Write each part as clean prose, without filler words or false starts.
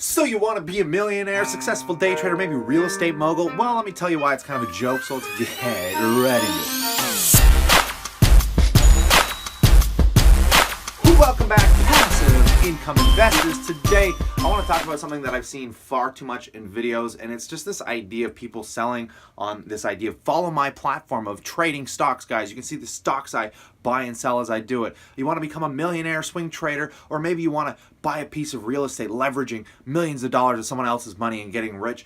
So you want to be a millionaire, successful day trader, maybe real estate mogul? Well, let me tell you why it's kind of a joke, so let's get ready. Welcome back, passive income investors. Today, I want to talk about something that I've seen far too much in videos, and it's just this idea of people selling on this idea of follow my platform of trading stocks, guys. You can see the stocks I buy and sell as I do it. You want to become a millionaire swing trader, or maybe you want to buy a piece of real estate, leveraging millions of dollars of someone else's money and getting rich.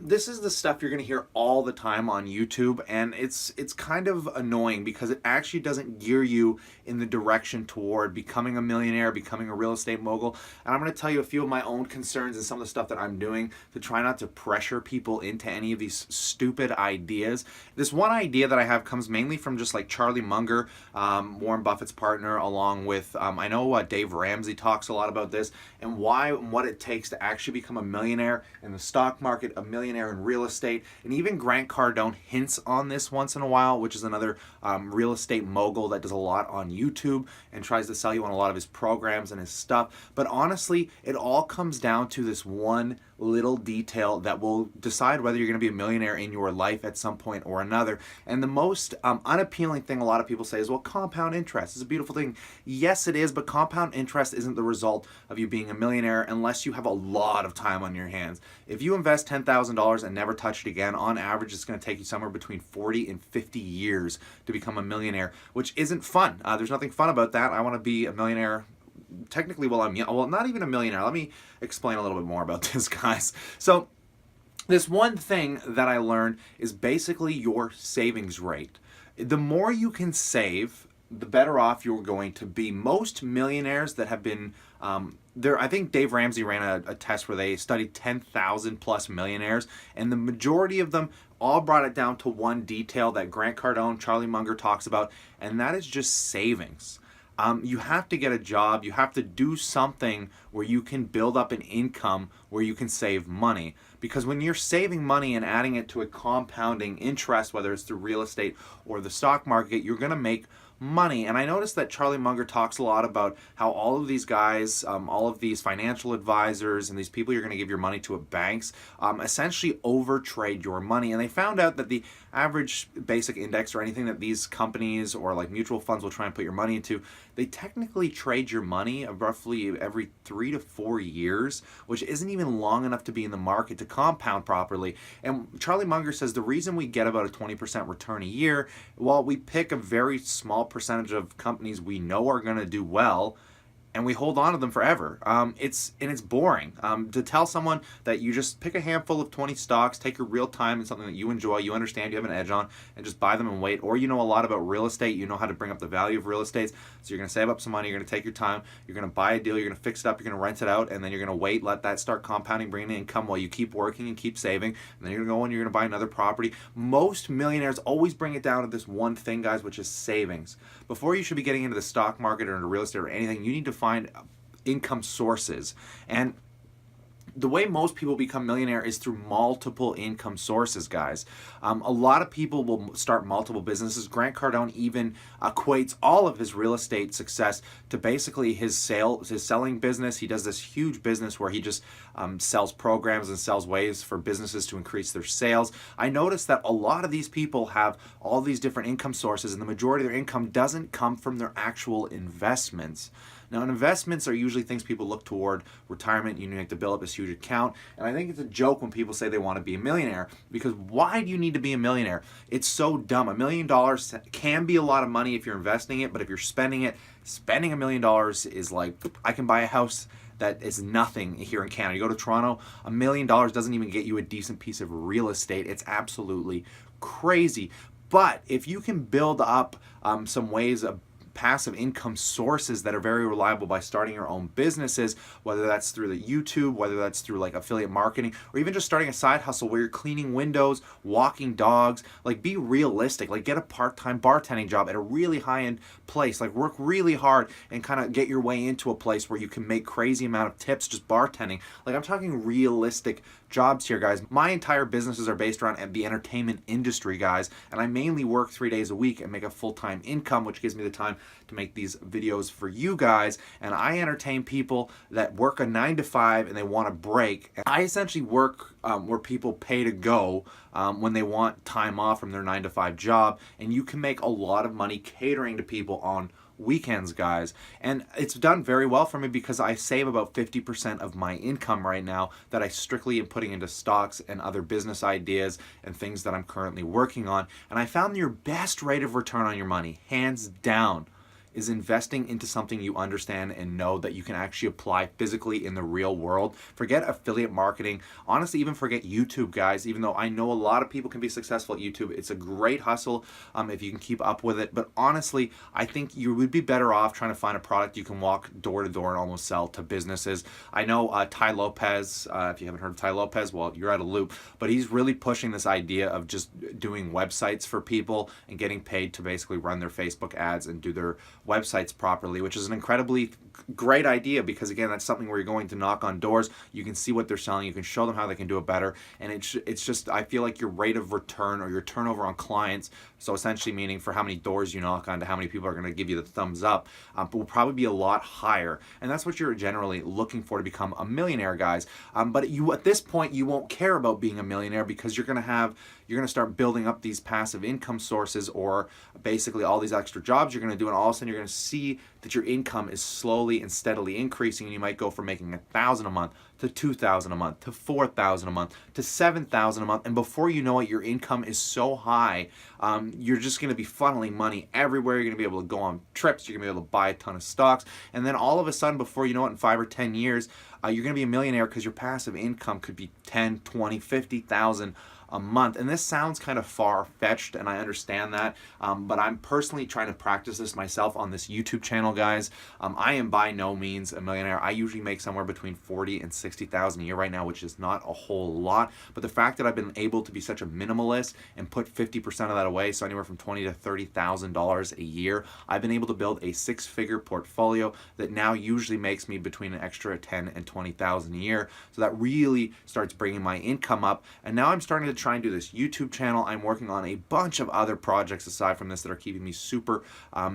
This is the stuff you're going to hear all the time on YouTube, and it's kind of annoying because it actually doesn't gear you in the direction toward becoming a millionaire, becoming a real estate mogul. And I'm going to tell you a few of my own concerns and some of the stuff that I'm doing to try not to pressure people into any of these stupid ideas. This one idea that I have comes mainly from just like Charlie Munger, Warren Buffett's partner, along with I know Dave Ramsey talks a lot about this and why and what it takes to actually become a millionaire in the stock market, a millionaire in real estate, and even Grant Cardone hints on this once in a while, which is another real estate mogul that does a lot on YouTube and tries to sell you on a lot of his programs and his stuff. But honestly, it all comes down to this one little detail that will decide whether you're going to be a millionaire in your life at some point or another. And the most unappealing thing a lot of people say is, well, compound interest is a beautiful thing. Yes, it is, but compound interest isn't the result of you being a millionaire unless you have a lot of time on your hands. If you invest $10,000 and never touch it again, on average, it's going to take you somewhere between 40 and 50 years to become a millionaire, which isn't fun. There's nothing fun about that. I want to be a millionaire technically while I'm young. Well, not even a millionaire. Let me explain a little bit more about this, guys. So this one thing that I learned is basically your savings rate. The more you can save, the better off you're going to be. Most millionaires that have been there, I think Dave Ramsey ran a test where they studied 10,000 plus millionaires, and the majority of them all brought it down to one detail that Grant Cardone, Charlie Munger talks about, and that is just savings. You have to get a job. You have to do something where you can build up an income where you can save money. Because when you're saving money and adding it to a compounding interest, whether it's through real estate or the stock market, you're going to make money. And I noticed that Charlie Munger talks a lot about how all of these guys, all of these financial advisors and these people you're going to give your money to at banks, essentially overtrade your money. And they found out that the average basic index or anything that these companies or like mutual funds will try and put your money into, they technically trade your money roughly every 3 to 4 years, which isn't even long enough to be in the market to compound properly. And Charlie Munger says the reason we get about a 20% return a year, while we pick a very small percentage of companies we know are going to do well, and we hold on to them forever. It's boring. To tell someone that you just pick a handful of 20 stocks, take your real time in something that you enjoy, you understand, you have an edge on, and just buy them and wait. Or you know a lot about real estate, you know how to bring up the value of real estate, so you're going to save up some money, you're going to take your time, you're going to buy a deal, you're going to fix it up, you're going to rent it out, and then you're going to wait, let that start compounding, bringing in income while you keep working and keep saving, and then you're going to go and you're going to buy another property. Most millionaires always bring it down to this one thing, guys, which is savings. Before you should be getting into the stock market or into real estate or anything, you need to find income sources. And the way most people become millionaire is through multiple income sources, guys. A lot of people will start multiple businesses. Grant Cardone even equates all of his real estate success to basically his selling business. He does this huge business where he just sells programs and sells ways for businesses to increase their sales. I noticed that a lot of these people have all these different income sources, and the majority of their income doesn't come from their actual investments. Now, investments are usually things people look toward retirement. You need to build up this huge account. And I think it's a joke when people say they want to be a millionaire, because why do you need to be a millionaire? It's so dumb. $1 million can be a lot of money if you're investing it, but if you're spending it, spending $1 million is like, I can buy a house that is nothing here in Canada. You go to Toronto, $1 million doesn't even get you a decent piece of real estate. It's absolutely crazy. But if you can build up some ways of passive income sources that are very reliable by starting your own businesses, whether that's through the YouTube, whether that's through like affiliate marketing, or even just starting a side hustle where you're cleaning windows, walking dogs. Like, be realistic. Like, get a part-time bartending job at a really high-end place. Like, work really hard and kind of get your way into a place where you can make crazy amount of tips just bartending. Like, I'm talking realistic jobs here, guys. My entire businesses are based around the entertainment industry, guys, and I mainly work 3 days a week and make a full-time income, which gives me the time to make these videos for you guys, and I entertain people that work a 9 to 5 and they want to break. And I essentially work where people pay to go when they want time off from their 9 to 5 job, and you can make a lot of money catering to people on weekends, guys. And it's done very well for me because I save about 50% of my income right now that I strictly am putting into stocks and other business ideas and things that I'm currently working on. And I found your best rate of return on your money, hands down, is investing into something you understand and know that you can actually apply physically in the real world. Forget affiliate marketing. Honestly, even forget YouTube, guys. Even though I know a lot of people can be successful at YouTube, it's a great hustle if you can keep up with it. But honestly, I think you would be better off trying to find a product you can walk door to door and almost sell to businesses. I know Tai Lopez, if you haven't heard of Tai Lopez, well, you're out of loop. But he's really pushing this idea of just doing websites for people and getting paid to basically run their Facebook ads and do their websites properly, which is an incredibly great idea because, again, that's something where you're going to knock on doors, you can see what they're selling, you can show them how they can do it better, and it's just, I feel like your rate of return or your turnover on clients, so essentially meaning for how many doors you knock on to how many people are going to give you the thumbs up, will probably be a lot higher, and that's what you're generally looking for to become a millionaire, guys. But you, at this point, you won't care about being a millionaire because you're going to start building up these passive income sources, or basically all these extra jobs you're going to do, and all of a sudden you're going to see that your income is slowly and steadily increasing, and you might go from making $1,000 a month to $2,000 a month to $4,000 a month to $7,000 a month, and before you know it, your income is so high, you're just going to be funneling money everywhere. You're going to be able to go on trips, you're going to be able to buy a ton of stocks, and then all of a sudden, before you know it, in 5 or 10 years, you're going to be a millionaire because your passive income could be 10, 20, 50,000 a month. And this sounds kind of far-fetched, and I understand that, but I'm personally trying to practice this myself on this YouTube channel, guys. I am by no means a millionaire. I usually make somewhere between 40 and 60,000 a year right now, which is not a whole lot, but the fact that I've been able to be such a minimalist and put 50% of that away, so anywhere from $20,000 to $30,000 a year, I've been able to build a 6-figure portfolio that now usually makes me between an extra 10 and 20,000 a year. So that really starts bringing my income up, and now I'm starting to try and do this YouTube channel. I'm working on a bunch of other projects aside from this that are keeping me super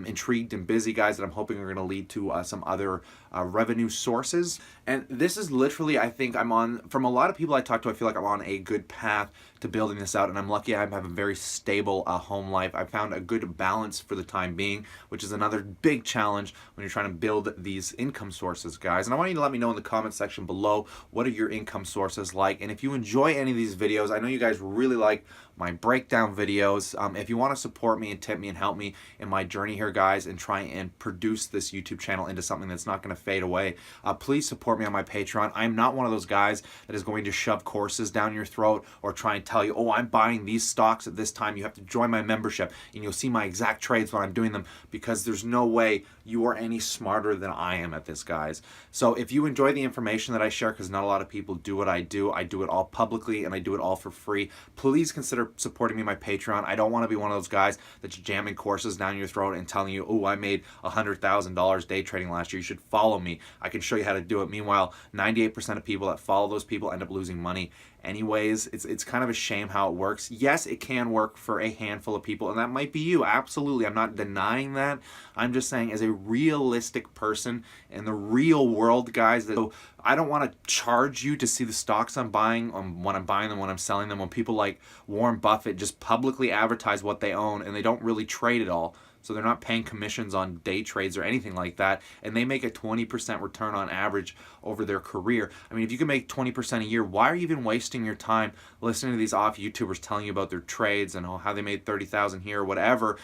intrigued and busy, guys, that I'm hoping are going to lead to some other revenue sources. And this is literally, I think I'm on, from a lot of people I talk to, I feel like I'm on a good path to building this out, and I'm lucky I have a very stable home life. I found a good balance for the time being, which is another big challenge when you're trying to build these income sources, guys. And I want you to let me know in the comment section below, what are your income sources like? And if you enjoy any of these videos, I know you guys really like my breakdown videos. If you want to support me and tip me and help me in my journey here, guys, and try and produce this YouTube channel into something that's not going to fade away, please support me on my Patreon. I'm not one of those guys that is going to shove courses down your throat or try and tell you, oh, I'm buying these stocks at this time, you have to join my membership and you'll see my exact trades when I'm doing them, because there's no way you are any smarter than I am at this, guys. So if you enjoy the information that I share, because not a lot of people do what I do it all publicly and I do it all for free, please consider supporting me on my Patreon. I don't want to be one of those guys that's jamming courses down your throat and telling you, oh, I made $100,000 day trading last year, you should follow me, I can show you how to do it. Meanwhile, 98% of people that follow those people end up losing money anyways. It's kind of a shame how it works. Yes, it can work for a handful of people, and that might be you. Absolutely, I'm not denying that. I'm just saying, as a realistic person in the real world, guys, that I don't want to charge you to see the stocks I'm buying, when I'm buying them, when I'm selling them, when people like Warren Buffett just publicly advertise what they own and they don't really trade at all. So they're not paying commissions on day trades or anything like that, and they make a 20% return on average over their career. I mean, if you can make 20% a year, why are you even wasting your time listening to these off YouTubers telling you about their trades and how they made 30,000 here or whatever?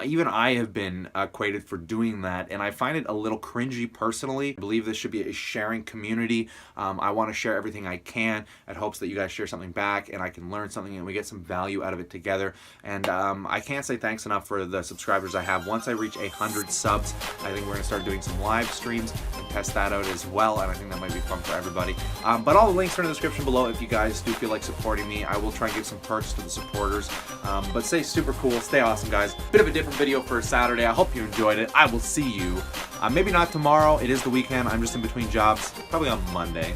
Even I have been equated for doing that, and I find it a little cringy personally. I believe this should be a sharing community. I want to share everything I can in hopes that you guys share something back and I can learn something and we get some value out of it together. And I can't say thanks enough for the subscribers I have. Once I reach 100 subs, I think we're going to start doing some live streams and test that out as well, and I think that might be fun for everybody. But all the links are in the description below if you guys do feel like supporting me. I will try and give some perks to the supporters. But stay super cool, stay awesome, guys. Bit of a different video for a Saturday. I hope you enjoyed it. I will see you, maybe not tomorrow. It is the weekend. I'm just in between jobs, probably on Monday.